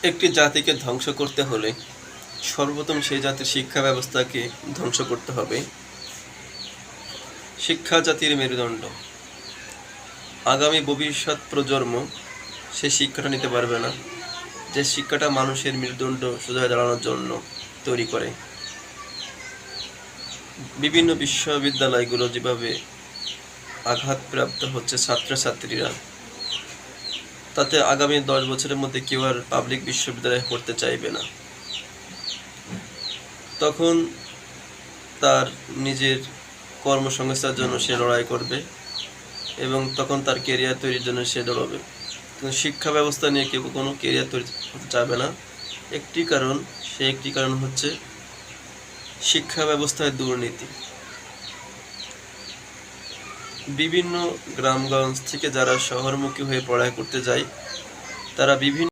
একটি জাতিকে ধ্বংস করতে হলে সর্বপ্রথম সেই জাতির শিক্ষা ব্যবস্থাকে ধ্বংস করতে হবে। শিক্ষা জাতির মেরুদণ্ড। আগামী ভবিষ্যৎ প্রজন্ম সে শিক্ষাটা নিতে পারবে না, যে শিক্ষাটা মানুষের মেরুদণ্ড সোজা দাঁড়ানোর জন্য তৈরি করে। বিভিন্ন বিশ্ববিদ্যালয়গুলো যেভাবে আঘাতপ্রাপ্ত হচ্ছে ছাত্রছাত্রীরা, তাতে আগামী 10 বছরের মধ্যে কেউ আর পাবলিক বিশ্ববিদ্যালয়ে পড়তে চাইবে না। তখন তার নিজের কর্মসংস্থানের জন্য সে লড়াই করবে এবং তখন তার কেরিয়ার তৈরির জন্য সে দৌড়াবে। কিন্তু শিক্ষা ব্যবস্থা নিয়ে কেউ কোনো কেরিয়ার তৈরি করতে চাইবে না। একটি কারণ হচ্ছে শিক্ষা ব্যবস্থায় দুর্নীতি। বিভিন্ন গ্রামগঞ্জ থেকে যারা শহরমুখী হয়ে পড়াই করতে যায়, তারা বিভিন্ন